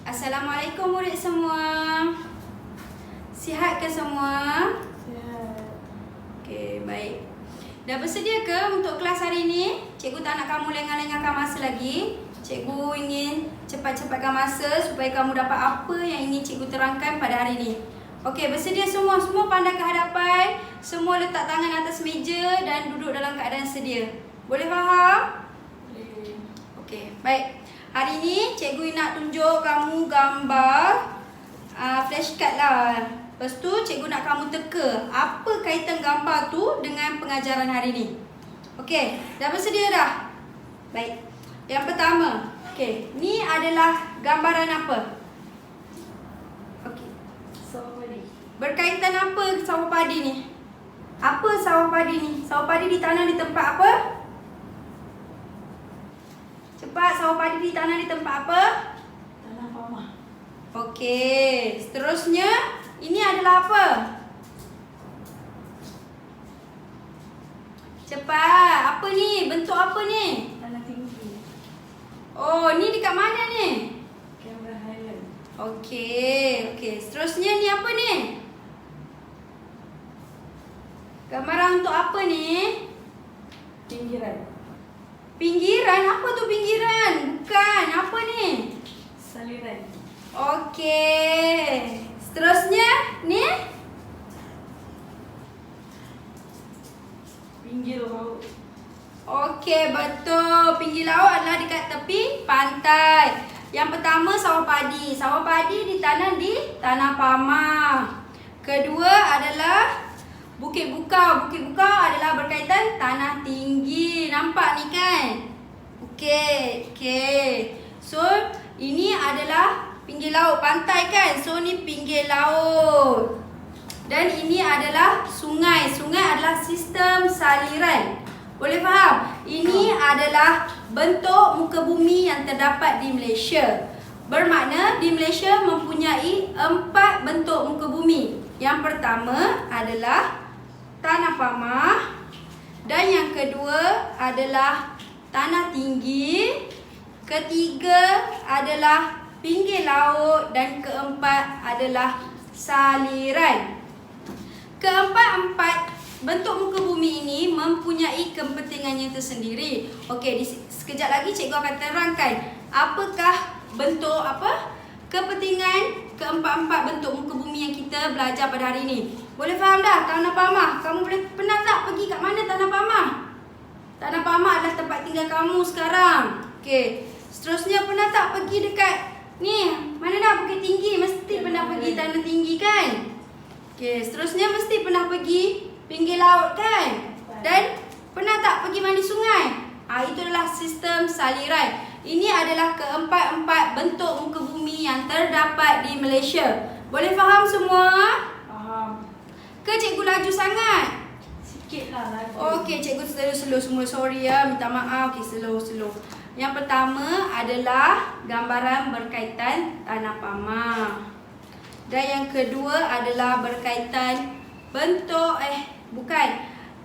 Assalamualaikum murid semua. Sihat ke semua? Sihat. Okey, baik. Dah bersedia ke untuk kelas hari ini? Cikgu tak nak kamu lengah-lengahkan masa lagi. Cikgu ingin cepat-cepatkan masa supaya kamu dapat apa yang ingin cikgu terangkan pada hari ini. Okey, bersedia semua? Semua pandang ke hadapan. Semua letak tangan atas meja dan duduk dalam keadaan sedia. Boleh faham? Boleh. Okey, baik. Hari ini cikgu nak tunjuk kamu gambar flashcard lah. Lepas tu cikgu nak kamu teka apa kaitan gambar tu dengan pengajaran hari ini. Okey, dah bersedia dah? Baik. Yang pertama, okey, ni adalah gambaran apa? Okey. Sawah padi. Berkaitan apa sawah padi ni? Apa sawah padi ni? Sawah padi ditanam di tempat apa? Cepat, sawah padi ditanam di tempat apa? Tanah pamah. Okey, seterusnya ini adalah apa? Cepat, apa ni? Bentuk apa ni? Tanah tinggi. Oh, ni dekat mana ni? Kamera Highland. Okey, seterusnya ni apa ni? Gambaran untuk apa ni? Pinggiran. Pinggiran? Apa tu pinggiran? Bukan, apa ni? Saliran. Okey. Seterusnya ni? Pinggir laut. Okey, betul. Pinggir laut adalah dekat tepi pantai. Yang pertama sawah padi. Sawah padi ditanam di tanah pamah. Kedua adalah bukit bukau. Bukit bukau adalah berkaitan tanah tinggi. Nampak ni kan? Okey. So, ini adalah pinggir laut, pantai kan? So, ni pinggir laut. Dan ini adalah sungai. Sungai adalah sistem saliran. Boleh faham? Ini adalah bentuk muka bumi yang terdapat di Malaysia. Bermakna di Malaysia mempunyai 4 bentuk muka bumi. Yang pertama adalah tanah pamah. Dan yang kedua adalah tanah tinggi. Ketiga adalah pinggir laut. Dan keempat adalah saliran. Keempat-empat bentuk muka bumi ini mempunyai kepentingannya tersendiri. Okey, sekejap lagi cikgu akan terangkan apakah bentuk kepentingan keempat-empat bentuk muka bumi yang kita belajar pada hari ini. Boleh faham dah tanah pamah? Kamu pernah tak pergi kat mana tanah pamah? Tanah pamah adalah tempat tinggal kamu sekarang. Okey, seterusnya pernah tak pergi dekat ni, mana dah Bukit Tinggi? Mesti pernah pergi tanah tinggi kan? Okey, seterusnya mesti pernah pergi pinggir laut kan? Dan pernah tak pergi mandi sungai? Itu adalah sistem saliran. Ini adalah keempat-empat bentuk muka bumi yang terdapat di Malaysia. Boleh faham semua? Faham. Ke cikgu laju sangat? Sikit lah lagi. Okey, cikgu slow semua. Sorry ya, minta maaf. Okey, slow. Yang pertama adalah gambaran berkaitan tanah pamah. Dan yang kedua adalah berkaitan bentuk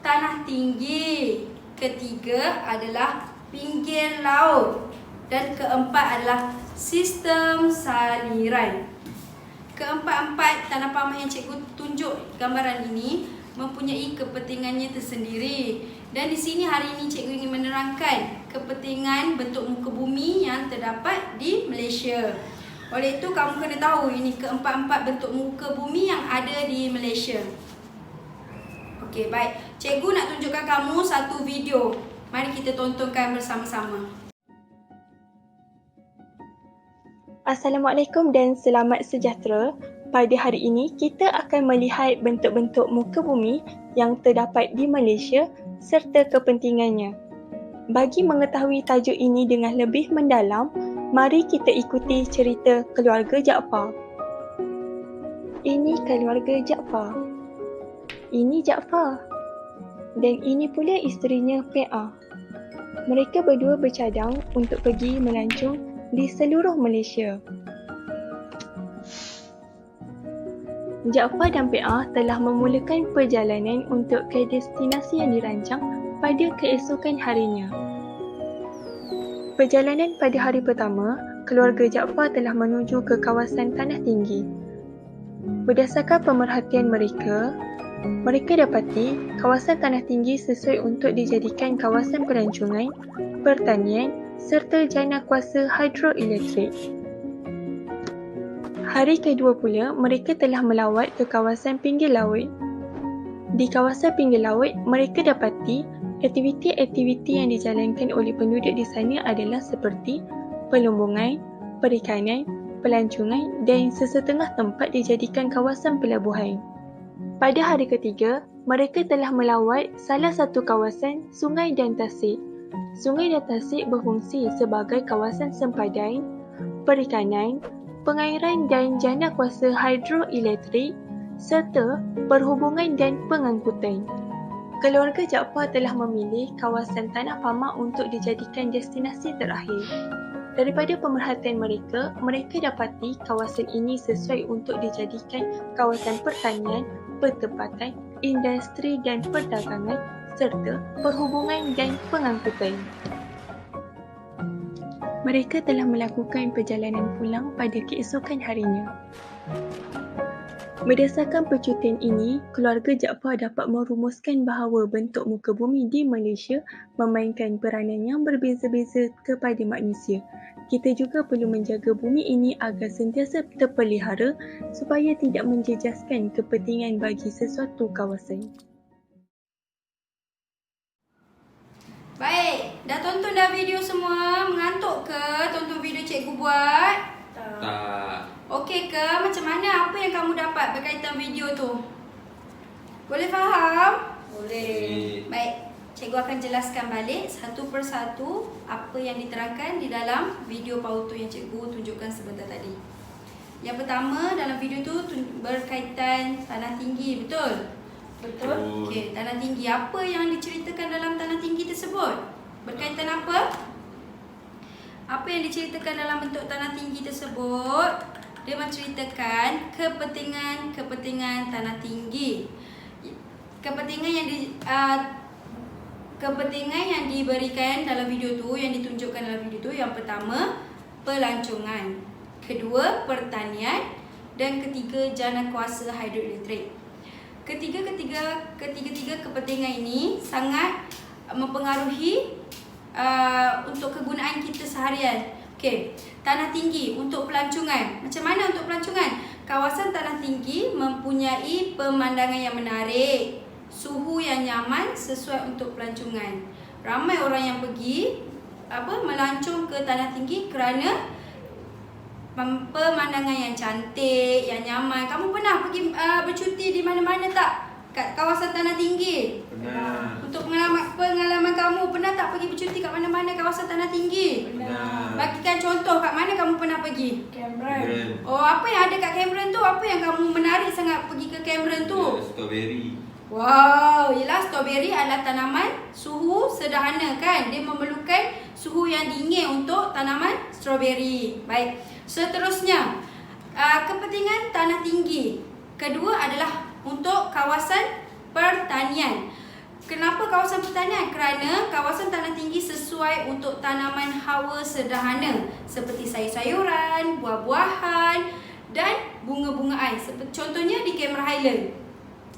tanah tinggi. Ketiga adalah pinggir laut. Dan keempat adalah sistem saliran. Keempat-empat tanah pamah yang cikgu tunjuk gambaran ini mempunyai kepentingannya tersendiri. Dan di sini hari ini cikgu ingin menerangkan kepentingan bentuk muka bumi yang terdapat di Malaysia. Oleh itu kamu kena tahu ini keempat-empat bentuk muka bumi yang ada di Malaysia. Okey, baik. Cikgu nak tunjukkan kamu satu video. Mari kita tontonkan bersama-sama. Assalamualaikum dan selamat sejahtera. Pada hari ini, kita akan melihat bentuk-bentuk muka bumi yang terdapat di Malaysia serta kepentingannya. Bagi mengetahui tajuk ini dengan lebih mendalam, mari kita ikuti cerita keluarga Jaafar. Ini keluarga Jaafar. Ini Jaafar. Dan ini pula isterinya Pia. Mereka berdua bercadang untuk pergi melancong di seluruh Malaysia. Jaafar dan Pia telah memulakan perjalanan untuk ke destinasi yang dirancang pada keesokan harinya. Perjalanan pada hari pertama keluarga Jaafar telah menuju ke kawasan tanah tinggi. Berdasarkan pemerhatian mereka, mereka dapati kawasan tanah tinggi sesuai untuk dijadikan kawasan pelancongan, pertanian serta jana kuasa hidroelektrik. Hari kedua pula, mereka telah melawat ke kawasan pinggir laut. Di kawasan pinggir laut, mereka dapati aktiviti-aktiviti yang dijalankan oleh penduduk di sana adalah seperti pelumbungan, perikanan, pelancongan dan sesetengah tempat dijadikan kawasan pelabuhan. Pada hari ketiga, mereka telah melawat salah satu kawasan Sungai dan Tasik. Sungai dan Tasik berfungsi sebagai kawasan sempadan, perikanan, pengairan dan jana kuasa hidroelektrik serta perhubungan dan pengangkutan. Keluarga Jaafar telah memilih kawasan Tanah Pamah untuk dijadikan destinasi terakhir. Daripada pemerhatian mereka, mereka dapati kawasan ini sesuai untuk dijadikan kawasan pertanian, pertempatan, industri dan perdagangan serta perhubungan dan pengangkutan. Mereka telah melakukan perjalanan pulang pada keesokan harinya. Berdasarkan percutian ini, keluarga Jaafar dapat merumuskan bahawa bentuk muka bumi di Malaysia memainkan peranan yang berbeza-beza kepada manusia. Kita juga perlu menjaga bumi ini agar sentiasa terpelihara supaya tidak menjejaskan kepentingan bagi sesuatu kawasan. Baik, dah tonton dah video semua? Mengantuk ke tonton video cikgu buat? Tak. Okey ke? Macam mana? Apa yang kamu dapat berkaitan video tu? Boleh faham? Boleh. Baik, cikgu akan jelaskan balik satu persatu apa yang diterangkan di dalam video pauto yang cikgu tunjukkan sebentar tadi. Yang pertama dalam video tu berkaitan tanah tinggi, betul? Betul. Okey, tanah tinggi. Apa yang diceritakan dalam tanah tinggi tersebut? Berkaitan apa? Apa yang diceritakan dalam bentuk tanah tinggi tersebut? Dia menceritakan kepentingan tanah tinggi. Kepentingan yang diberikan dalam video tu, yang ditunjukkan dalam video tu, yang pertama pelancongan, kedua pertanian dan ketiga jana kuasa hidroelektrik. Ketiga-tiga kepentingan ini sangat mempengaruhi untuk kegunaan kita seharian. Okey, tanah tinggi untuk pelancongan. Macam mana untuk pelancongan? Kawasan tanah tinggi mempunyai pemandangan yang menarik, suhu yang nyaman sesuai untuk pelancongan. Ramai orang yang pergi melancong ke tanah tinggi kerana pemandangan yang cantik, yang nyaman. Kamu pernah pergi bercuti di mana-mana tak? Kat kawasan tanah tinggi? Pernah. Untuk pengalaman kamu, pernah tak pergi bercuti kat mana-mana kawasan tanah tinggi? Pernah. Bagikan contoh kat mana kamu pernah pergi? Cameron. Oh, apa yang ada kat Cameron tu? Apa yang kamu menarik sangat pergi ke Cameron tu? Strawberry. Wow, yelah, strawberry adalah tanaman suhu sederhana kan? Dia memerlukan suhu yang dingin untuk tanaman strawberry. Baik, seterusnya kepentingan tanah tinggi. Kedua adalah untuk kawasan pertanian. Kenapa kawasan pertanian? Kerana kawasan tanah tinggi sesuai untuk tanaman hawa sederhana seperti sayur-sayuran, buah-buahan dan bunga-bungaan. Contohnya di Cameron Highland.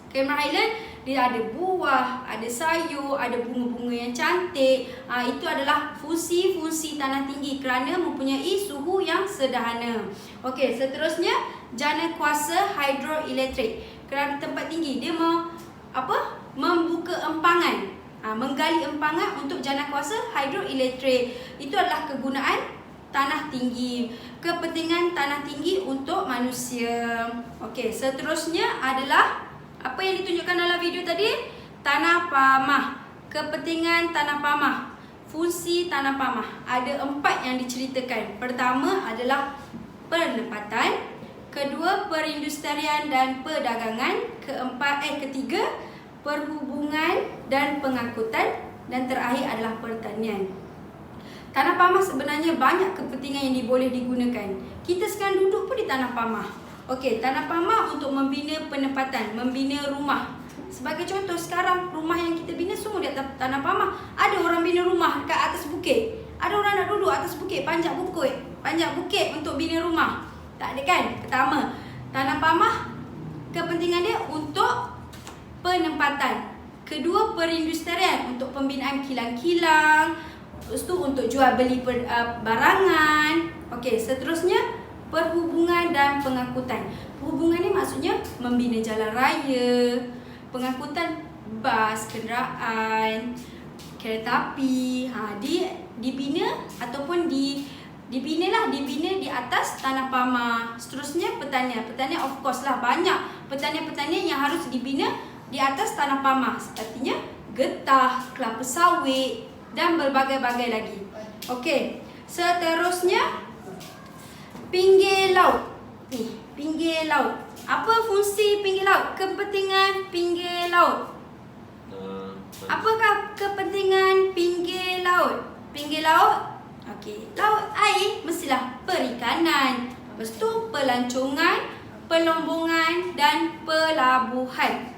Cameron Highland dia ada buah, ada sayur, ada bunga-bunga yang cantik. Itu adalah fungsi-fungsi tanah tinggi kerana mempunyai suhu yang sederhana. Okey, seterusnya jana kuasa hidroelektrik. Kerana tempat tinggi dia membuka empangan, menggali empangan untuk jana kuasa hidroelektrik. Itu adalah kegunaan tanah tinggi, kepentingan tanah tinggi untuk manusia. Okey, seterusnya adalah apa yang ditunjukkan dalam video tadi? Tanah Pamah. Kepentingan tanah Pamah. Fungsi tanah Pamah. Ada 4 yang diceritakan. Pertama adalah penempatan, kedua perindustrian dan perdagangan, ketiga perhubungan dan pengangkutan, dan terakhir adalah pertanian. Tanah Pamah sebenarnya banyak kepentingan yang boleh digunakan. Kita sekarang duduk pun di Tanah Pamah. Okey, Tanah Pamah untuk membina penempatan, membina rumah. Sebagai contoh sekarang, rumah yang kita bina semua di atas Tanah Pamah. Ada orang bina rumah dekat atas bukit. Ada orang nak duduk atas bukit, panjat bukit untuk bina rumah. Tak ada kan? Pertama, tanah pamah kepentingan dia untuk penempatan. Kedua, perindustrian untuk pembinaan kilang-kilang. Lepas tu untuk jual beli barangan. Okey, seterusnya perhubungan dan pengangkutan. Perhubungan ni maksudnya membina jalan raya, pengangkutan bas, kenderaan, kereta api. Dibina ataupun dibina di atas tanah pamah. Seterusnya pertanian. Pertanian of course lah, banyak pertanian-pertanian yang harus dibina di atas tanah pamah. Artinya getah, kelapa sawit dan berbagai-bagai lagi. Okey, seterusnya pinggir laut. Pinggir laut. Apa fungsi pinggir laut? Kepentingan pinggir laut. Apakah kepentingan pinggir laut? Pinggir laut, okey, laut air mestilah perikanan. Lepas tu pelancongan, pelombongan dan pelabuhan.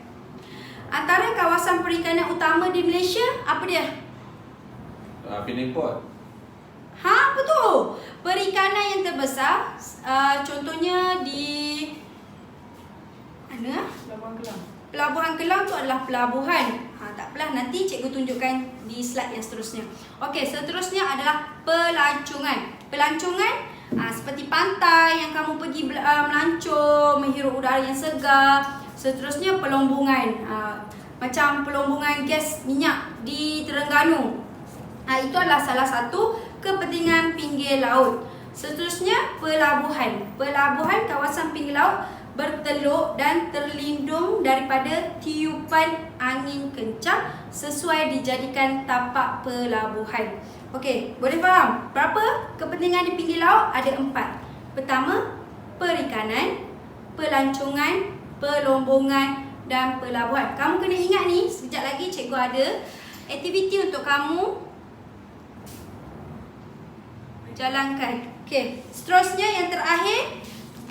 Antara kawasan perikanan utama di Malaysia, apa dia? Penang Port. Apa tu? Perikanan yang terbesar, contohnya di mana? Pelabuhan Kelang. Pelabuhan Kelang tu adalah pelabuhan. Tak apalah, nanti cikgu tunjukkan di slide yang seterusnya. Okey, seterusnya adalah pelancongan. Pelancongan seperti pantai yang kamu pergi melancong, menghirup udara yang segar. Seterusnya pelombongan. Macam pelombongan gas minyak di Terengganu. Itu adalah salah satu kepentingan pinggir laut. Seterusnya pelabuhan. Pelabuhan kawasan pinggir laut berteluk dan terlindung daripada tiupan angin kencang sesuai dijadikan tapak pelabuhan. Okey, boleh faham? Berapa kepentingan di pinggir laut? Ada 4. Pertama, perikanan, pelancongan, pelombongan dan pelabuhan. Kamu kena ingat ni, sekejap lagi cikgu ada aktiviti untuk kamu jalankan. Okey, seterusnya yang terakhir,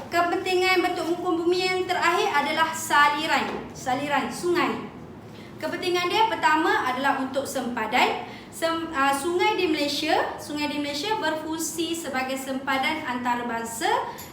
kepentingan bentuk muka bumi yang terakhir adalah saliran sungai. Kepentingan dia pertama adalah untuk sempadan. Sungai di Malaysia berfungsi sebagai sempadan antarabangsa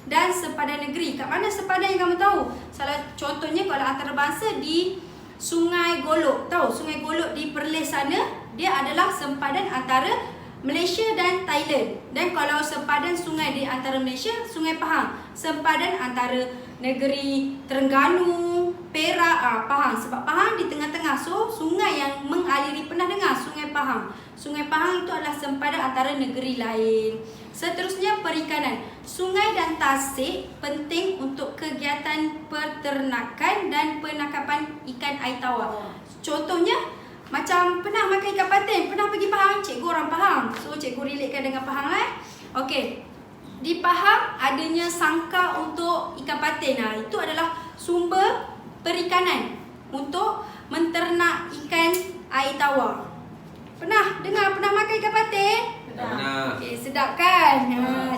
dan sempadan negeri. Kat mana sempadan yang kamu tahu? Salah contohnya kalau antarabangsa di Sungai Golok. Tahu Sungai Golok di Perlis sana, dia adalah sempadan antara Malaysia dan Thailand. Dan kalau sempadan sungai di antara Malaysia, Sungai Pahang, sempadan antara negeri Terengganu, Perak, Pahang. Sebab Pahang di tengah-tengah, so sungai yang mengaliri, pernah dengar Sungai Pahang. Sungai Pahang itu adalah sempadan antara negeri lain. Seterusnya perikanan. Sungai dan tasik penting untuk kegiatan peternakan dan penangkapan ikan air tawar. Contohnya macam pernah makan ikan patin, pernah pergi Pahang, cikgu orang Pahang. So cikgu relatekan dengan Pahang lah. Okey. Di Pahang adanya sangkar untuk ikan patin. Itu adalah sumber perikanan untuk menternak ikan air tawar. Pernah dengar, pernah makan ikan patin? Pernah. Okey, sedap kan?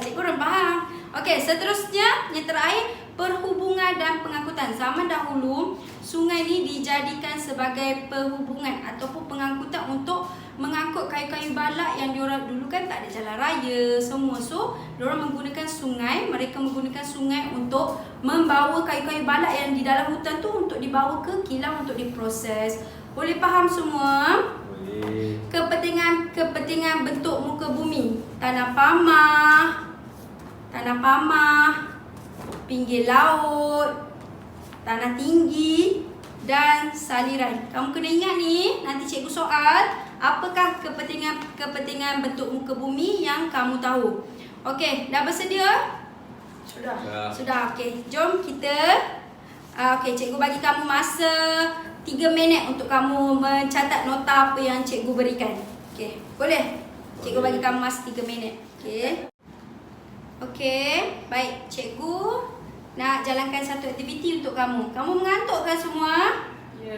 Cikgu orang Pahang. Okey, seterusnya yang terakhir, perhubungan dan pengangkutan. Zaman dahulu, sungai ni dijadikan sebagai perhubungan ataupun pengangkutan untuk mengangkut kayu-kayu balak yang diorang dulu kan tak ada jalan raya semua. So, diorang menggunakan sungai, mereka menggunakan sungai untuk membawa kayu-kayu balak yang di dalam hutan tu untuk dibawa ke kilang untuk diproses. Boleh faham semua? Boleh. Kepentingan bentuk muka bumi. Tanah pamah, pinggir laut, tanah tinggi dan saliran. Kamu kena ingat ni, nanti cikgu soal, apakah kepentingan bentuk muka bumi yang kamu tahu. Okey, dah bersedia? Sudah. Okey, jom kita cikgu bagi kamu masa 3 minit untuk kamu mencatat nota apa yang cikgu berikan. Okey, boleh? Cikgu bagi kamu masa 3 minit. Okey, baik. Cikgu nak jalankan satu aktiviti untuk kamu. Kamu mengantuk kan semua? Ya.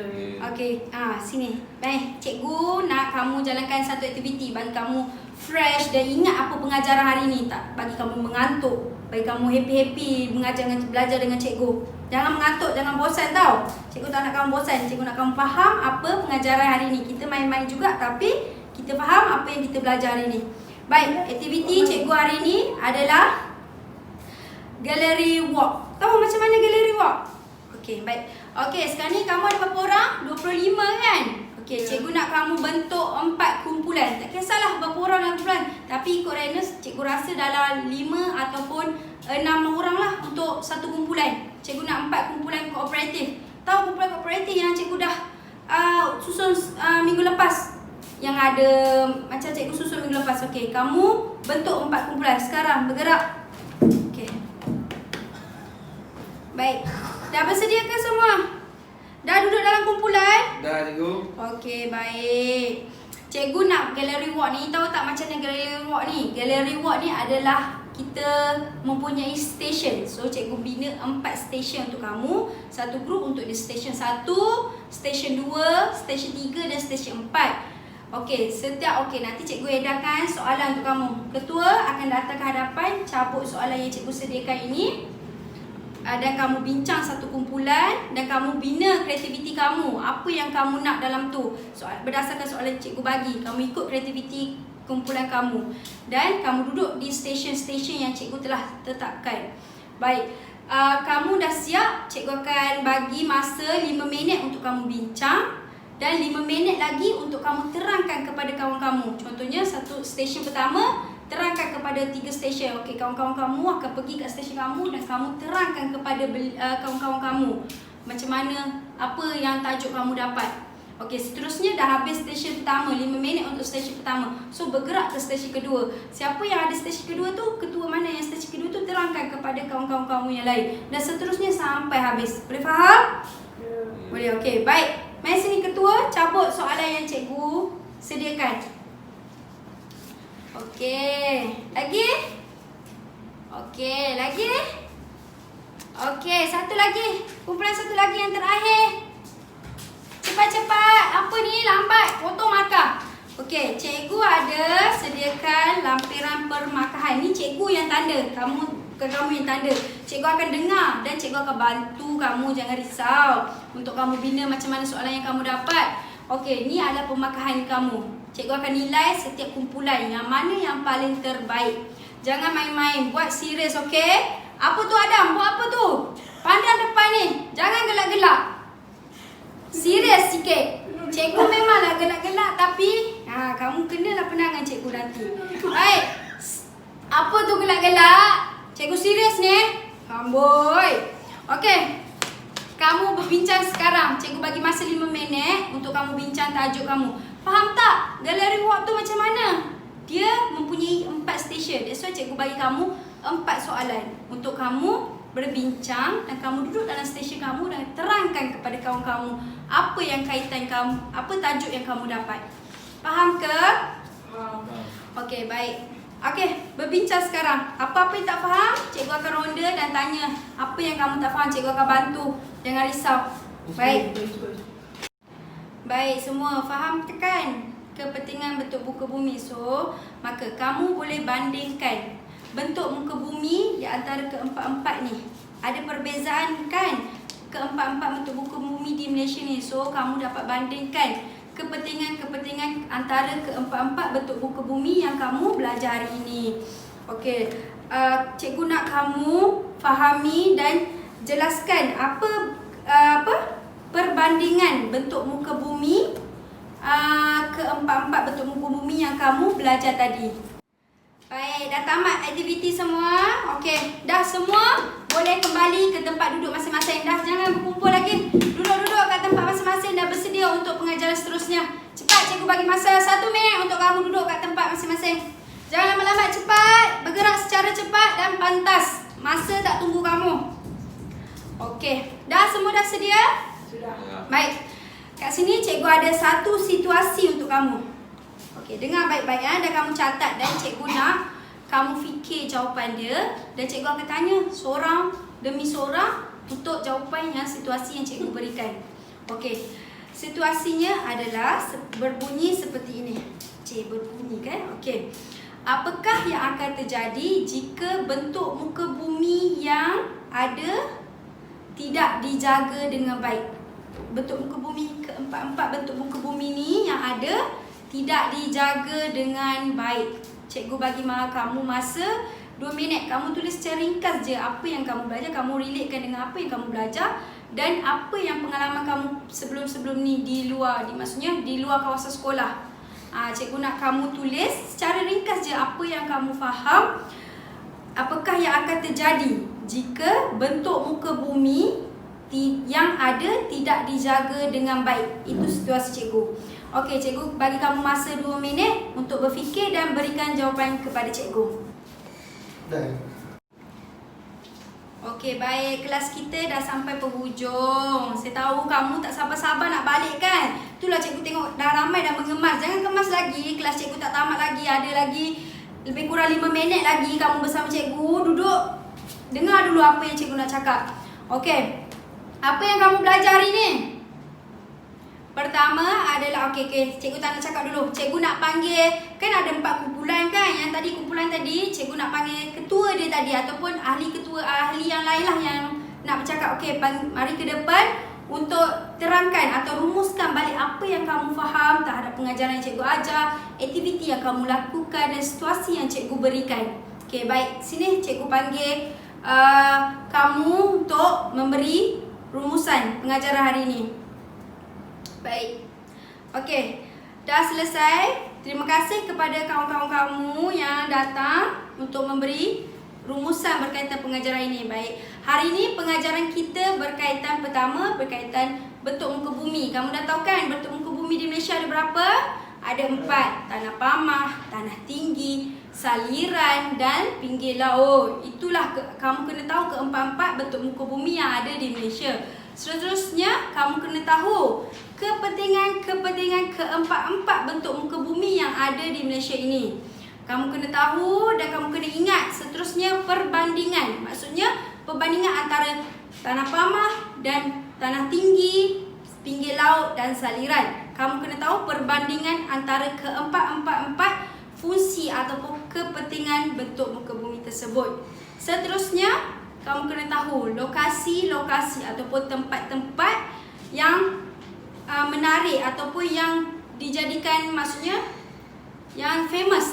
Okey, sini. Baik, cikgu nak kamu jalankan satu aktiviti bagi kamu fresh dan ingat apa pengajaran hari ni. Tak bagi kamu mengantuk, bagi kamu happy-happy belajar dengan cikgu. Jangan mengantuk, jangan bosan tau. Cikgu tak nak kamu bosan, cikgu nak kamu faham apa pengajaran hari ni. Kita main-main juga tapi kita faham apa yang kita belajar hari ni. Baik, aktiviti cikgu hari ni adalah gallery walk. Tahu macam mana gallery walk? Okey, baik. Okey, sekarang ni kamu ada berapa orang? 25 kan? Okey, cikgu nak kamu bentuk 4 kumpulan. Tak kisahlah berapa orang dalam kumpulan, tapi ikut Renus, cikgu rasa dalam 5 ataupun 6 orang lah untuk satu kumpulan. Cikgu nak 4 kumpulan kooperatif. Tahu kumpulan kooperatif yang cikgu dah susun minggu lepas? Yang ada macam cikgu susun minggu lepas. Okey, kamu bentuk 4 kumpulan. Sekarang bergerak. Okey. Baik. Dah bersedia ke semua? Dah duduk dalam kumpulan? Dah cikgu. Okey, baik. Cikgu nak gallery walk ni, tahu tak macam mana gallery walk ni? Gallery walk ni adalah kita mempunyai station. So, cikgu bina 4 station untuk kamu. Satu grup untuk di station 1, station 2, station 3 dan station 4. Okey, nanti cikgu edarkan soalan untuk kamu. Ketua akan datang ke hadapan, cabut soalan yang cikgu sediakan ini. Dan kamu bincang satu kumpulan dan kamu bina kreativiti kamu. Apa yang kamu nak dalam tu? Berdasarkan soalan cikgu bagi, kamu ikut kreativiti kumpulan kamu. Dan kamu duduk di stesen-stesen yang cikgu telah tetapkan. Baik, kamu dah siap? Cikgu akan bagi masa 5 minit untuk kamu bincang. Dan 5 minit lagi untuk kamu terangkan kepada kawan kamu. Contohnya, satu stesen pertama, terangkan kepada 3 stesen. Okey, kawan-kawan kamu akan pergi ke stesen kamu dan kamu terangkan kepada kawan-kawan kamu macam mana, apa yang tajuk kamu dapat. Okey, seterusnya dah habis stesen pertama, 5 minit untuk stesen pertama. So, bergerak ke stesen kedua. Siapa yang ada stesen kedua tu, ketua mana yang stesen kedua tu, terangkan kepada kawan-kawan kamu yang lain. Dan seterusnya sampai habis. Boleh faham? Boleh, okey. Baik. Mari sini ketua, cabut soalan yang cikgu sediakan. Okey, lagi? Okey, lagi? Okey, satu lagi. Kumpulan satu lagi yang terakhir. Cepat-cepat. Apa ni? Lambat. Potong markah. Okey, cikgu ada sediakan lampiran permarkahan. Ni cikgu yang tanda. Kamu yang tanda. Cikgu akan dengar dan cikgu akan bantu kamu, jangan risau. Untuk kamu bina macam mana soalan yang kamu dapat. Okey, ni adalah pemarkahan kamu. Cikgu akan nilai setiap kumpulan yang mana yang paling terbaik. Jangan main-main, buat serius, okey? Apa tu Adam? Buat apa tu? Pandang depan ni. Jangan gelak-gelak. Serius sikit. Cikgu memanglah gelak-gelak, tapi kamu kenalah penangan cikgu nanti. Baik. Apa tu gelak-gelak? Cikgu serius ni. Amboi. Okey. Kamu berbincang sekarang. Cikgu bagi masa 5 minit untuk kamu bincang tajuk kamu. Faham tak? Gallery walk tu macam mana? Dia mempunyai 4 stesen. That's why cikgu bagi kamu 4 soalan untuk kamu berbincang dan kamu duduk dalam stesen kamu dan terangkan kepada kawan kamu apa yang kaitan kamu, apa tajuk yang kamu dapat. Faham ke? Faham. Okey, baik. Okey, berbincang sekarang. Apa-apa yang tak faham, cikgu akan ronda dan tanya. Apa yang kamu tak faham, cikgu akan bantu. Jangan risau. Baik. Baik, semua faham kan kepentingan bentuk muka bumi. So, maka kamu boleh bandingkan bentuk muka bumi di antara keempat-empat ni. Ada perbezaan kan keempat-empat bentuk muka bumi di Malaysia ni. So, kamu dapat bandingkan kepentingan antara keempat-empat bentuk muka bumi yang kamu belajar hari ini. Okey, cikgu nak kamu fahami dan jelaskan apa perbandingan bentuk muka bumi keempat-empat bentuk muka bumi yang kamu belajar tadi. Baik, dah tamat aktiviti semua. Okey, dah semua boleh kembali ke tempat duduk masing-masing. Dah, jangan berkumpul lagi. Duduk-duduk kat tempat masing-masing dan bersedia untuk pengajaran seterusnya. Cepat, cikgu bagi masa 1 minit untuk kamu duduk kat tempat masing-masing. Jangan lama-lama, cepat. Bergerak secara cepat dan pantas. Masa tak tunggu kamu. Okey, dah semua dah sedia? Sudah. Baik. Kat sini cikgu ada satu situasi untuk kamu. Okey, dengar baik-baik ya. Dan kamu catat dan cikgu nak kamu fikir jawapan dia dan cikgu akan tanya seorang demi seorang untuk jawapan yang situasi yang cikgu berikan. Okey. Situasinya adalah berbunyi seperti ini. Berbunyi kan? Okey. Apakah yang akan terjadi jika bentuk muka bumi yang ada tidak dijaga dengan baik? Bentuk muka bumi, keempat-empat bentuk muka bumi ni yang ada tidak dijaga dengan baik. Cikgu bagi kamu masa 2 minit. Kamu tulis secara ringkas je apa yang kamu belajar, kamu relatekan dengan apa yang kamu belajar dan apa yang pengalaman kamu sebelum-sebelum ni di luar, maksudnya di luar kawasan sekolah. Cikgu nak kamu tulis secara ringkas je apa yang kamu faham, apakah yang akan terjadi jika bentuk muka bumi yang ada tidak dijaga dengan baik. Itu situasi cikgu. Okey, cikgu bagi kamu masa 2 minit untuk berfikir dan berikan jawapan kepada cikgu. Dah. Okey, baik. Kelas kita dah sampai penghujung. Saya tahu kamu tak sabar-sabar nak balik kan? Itulah cikgu tengok dah ramai dah mengemas. Jangan kemas lagi. Kelas cikgu tak tamat lagi. Ada lagi lebih kurang 5 minit lagi kamu bersama cikgu. Duduk. Dengar dulu apa yang cikgu nak cakap. Okey. Apa yang kamu belajar hari ni? Pertama adalah okey, cikgu tak nak cakap dulu. Cikgu nak panggil, kan ada 4 kumpulan kan? Yang tadi kumpulan tadi cikgu nak panggil ketua dia tadi ataupun ahli yang lain lah yang nak bercakap. Okey, mari ke depan untuk terangkan atau rumuskan balik apa yang kamu faham terhadap pengajaran yang cikgu ajar, aktiviti yang kamu lakukan dan situasi yang cikgu berikan. Okey, baik. Sini cikgu panggil kamu untuk memberi rumusan pengajaran hari ini. Baik. Okey. Dah selesai. Terima kasih kepada kawan-kawan kamu yang datang untuk memberi rumusan berkaitan pengajaran ini. Baik. Hari ini pengajaran kita berkaitan bentuk muka bumi. Kamu dah tahu kan bentuk muka bumi di Malaysia ada berapa? Ada 4. Tanah pamah, tanah tinggi, saliran dan pinggir laut. Itulah kamu kena tahu keempat-empat bentuk muka bumi yang ada di Malaysia. Seterusnya kamu kena tahu kepentingan keempat-empat bentuk muka bumi yang ada di Malaysia ini. Kamu kena tahu dan kamu kena ingat seterusnya perbandingan. Maksudnya perbandingan antara tanah pamah dan tanah tinggi, pinggir laut dan saliran. Kamu kena tahu perbandingan antara keempat-empat fungsi ataupun kepentingan bentuk muka bumi tersebut. Seterusnya kamu kena tahu lokasi-lokasi ataupun tempat-tempat yang menarik ataupun yang dijadikan, maksudnya yang famous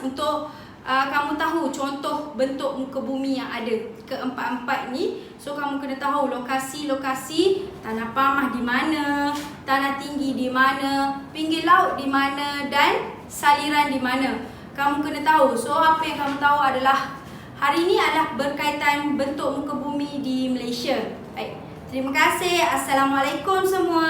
untuk kamu tahu contoh bentuk muka bumi yang ada keempat-empat ni. So kamu kena tahu lokasi-lokasi tanah pamah di mana, tanah tinggi di mana, pinggir laut di mana dan saliran di mana. Kamu kena tahu. So apa yang kamu tahu adalah hari ini adalah berkaitan bentuk muka bumi di Malaysia. Baik. Terima kasih. Assalamualaikum semua.